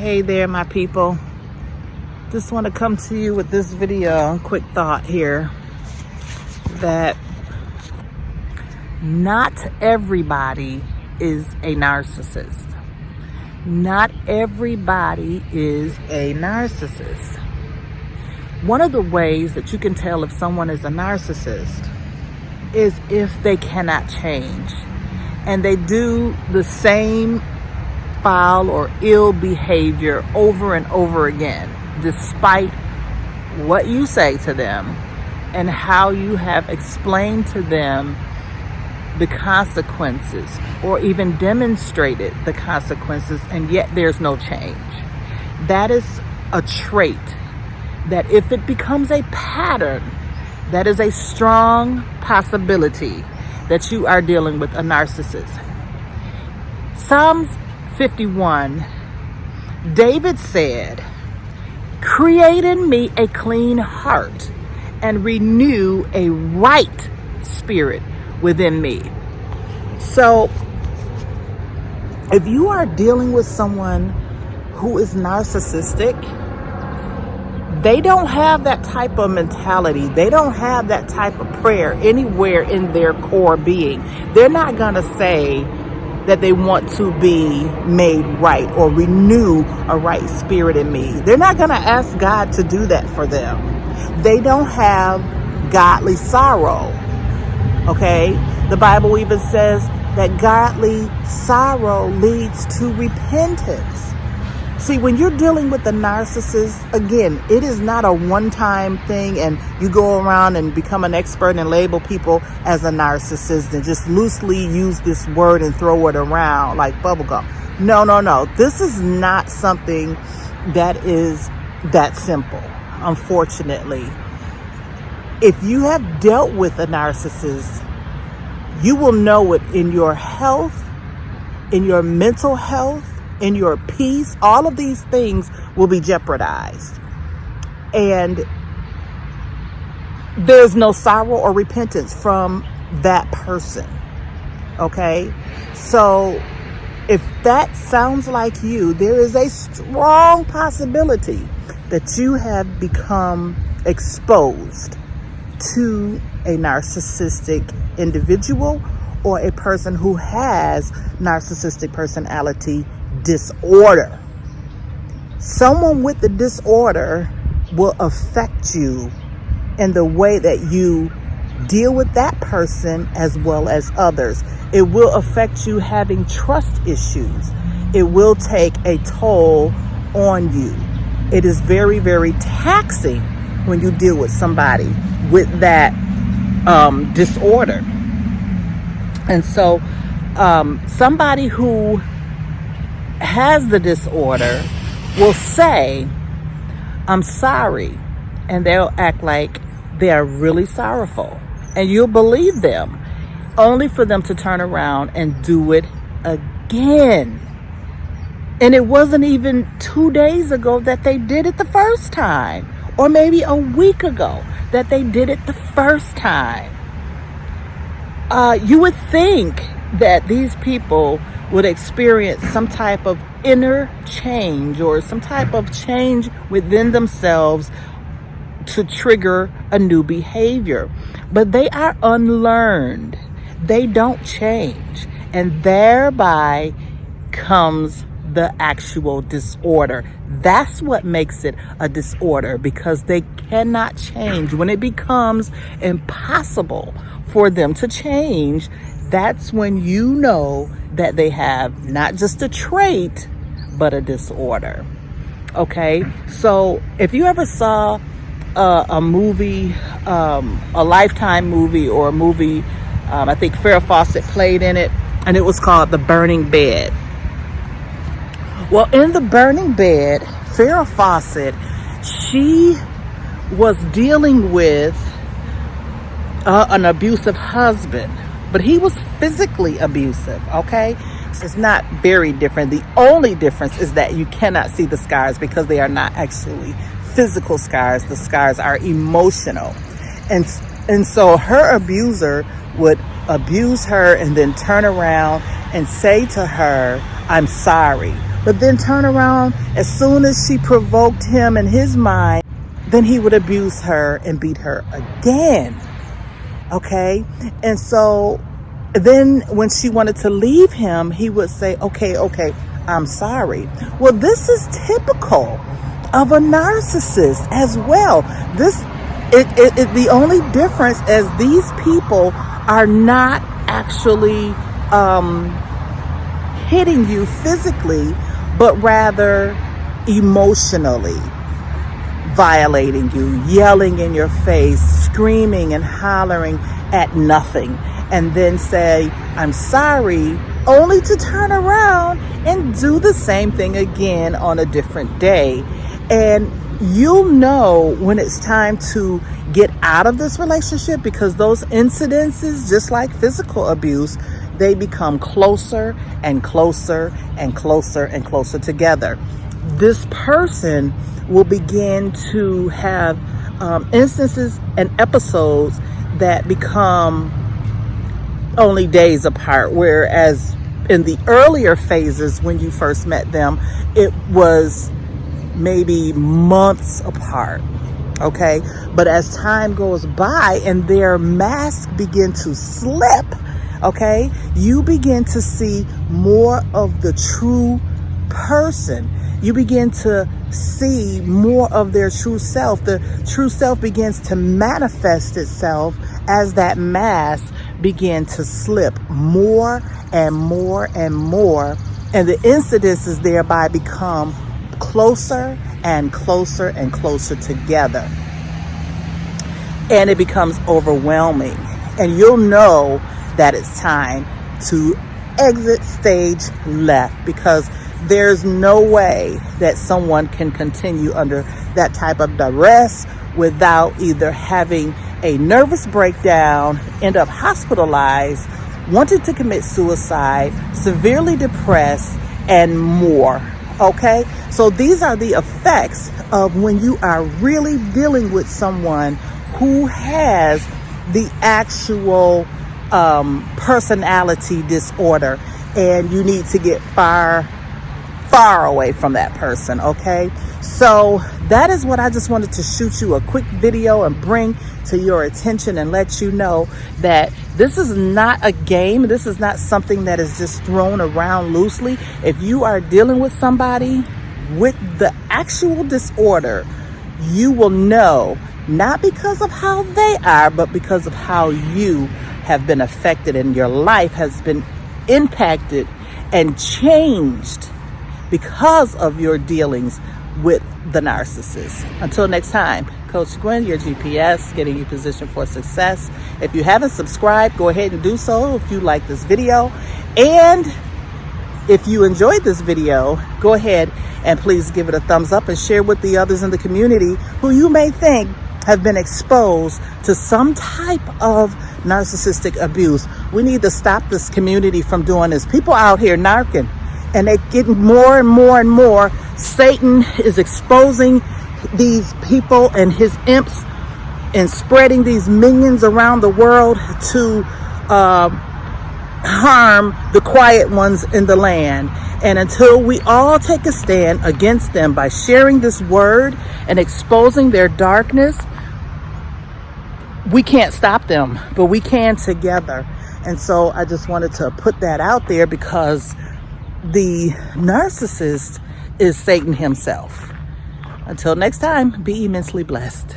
Hey there, my people. Just want to come to you with this video, quick thought here, that not everybody is a narcissist. Not everybody is a narcissist. One of the ways that you can tell if someone is a narcissist is if they cannot change and they do the same foul or ill behavior over and over again, despite what you say to them and how you have explained to them the consequences or even demonstrated the consequences, and yet there's no change. That is a trait that, if it becomes a pattern, that is a strong possibility that you are dealing with a narcissist. Psalms 51, David said, "Create in me a clean heart and renew a right spirit within me." So if you are dealing with someone who is narcissistic, they don't have that type of mentality. They don't have that type of prayer anywhere in their core being. They're not going to say that they want to be made right or renew a right spirit in me. They're not going to ask God to do that for them. They don't have godly sorrow. Okay? The Bible even says that godly sorrow leads to repentance. See, when you're dealing with a narcissist, again, it is not a one-time thing and you go around and become an expert and label people as a narcissist and just loosely use this word and throw it around like bubblegum. No. This is not something that is that simple, unfortunately. If you have dealt with a narcissist, you will know it in your health, in your mental health, in your peace. All of these things will be jeopardized. And there's no sorrow or repentance from that person. Okay? So if that sounds like you, there is a strong possibility that you have become exposed to a narcissistic individual or a person who has narcissistic personality disorder. Someone with the disorder will affect you in the way that you deal with that person as well as others. It will affect you having trust issues. It will take a toll on you. It is very, very taxing when you deal with somebody with that disorder. And so somebody who has the disorder will say, "I'm sorry," and they'll act like they are really sorrowful, and you'll believe them, only for them to turn around and do it again. And it wasn't even 2 days ago that they did it the first time, or maybe a week ago that they did it the first time. You would think that these people would experience some type of inner change or some type of change within themselves to trigger a new behavior. But they are unlearned. They don't change. And thereby comes the actual disorder. That's what makes it a disorder, because they cannot change. When it becomes impossible for them to change, that's when you know that they have not just a trait, but a disorder. Okay? So if you ever saw a movie, a Lifetime movie or a movie, I think Farrah Fawcett played in it, and it was called The Burning Bed. Well, in The Burning Bed, Farrah Fawcett, she was dealing with an abusive husband, but he was physically abusive, okay? So it's not very different. The only difference is that you cannot see the scars because they are not actually physical scars. The scars are emotional. And so her abuser would abuse her and then turn around and say to her, "I'm sorry," but then turn around as soon as she provoked him in his mind, then he would abuse her and beat her again. Okay? And so then when she wanted to leave him, he would say, okay, I'm sorry. Well, this is typical of a narcissist as well. The only difference is these people are not actually hitting you physically, but rather emotionally violating you, yelling in your face, screaming and hollering at nothing, and then say, I'm sorry, only to turn around and do the same thing again on a different day. And you'll know when it's time to get out of this relationship, because those incidences, just like physical abuse, they become closer and closer and closer and closer together. This person will begin to have instances and episodes that become only days apart, whereas in the earlier phases when you first met them, it was maybe months apart. Okay, but as time goes by and their masks begin to slip, okay, you begin to see more of the true person. You begin to see more of their true self. The true self begins to manifest itself as that mask begin to slip more and more and more, and the incidences thereby become closer and closer and closer together, and it becomes overwhelming, and you'll know that it's time to exit stage left, because there's no way that someone can continue under that type of duress without either having a nervous breakdown, end up hospitalized, wanting to commit suicide, severely depressed, and more. Okay, so these are the effects of when you are really dealing with someone who has the actual personality disorder, and you need to get far away from that person. Okay, so that is what I just wanted to shoot you a quick video and bring to your attention and let you know that this is not a game. This is not something that is just thrown around loosely. If you are dealing with somebody with the actual disorder, you will know, not because of how they are, but because of how you have been affected and your life has been impacted and changed because of your dealings with the narcissist. Until next time, Coach Gwen, your GPS, getting you positioned for success. If you haven't subscribed, go ahead and do so if you like this video. And if you enjoyed this video, go ahead and please give it a thumbs up and share with the others in the community who you may think have been exposed to some type of narcissistic abuse. We need to stop this community from doing this. People out here narking, and they're getting more and more and more. Satan is exposing these people and his imps and spreading these minions around the world to harm the quiet ones in the land. And until we all take a stand against them by sharing this word and exposing their darkness, we can't stop them, but we can together. And so I just wanted to put that out there, because the narcissist is Satan himself. Until next time, be immensely blessed.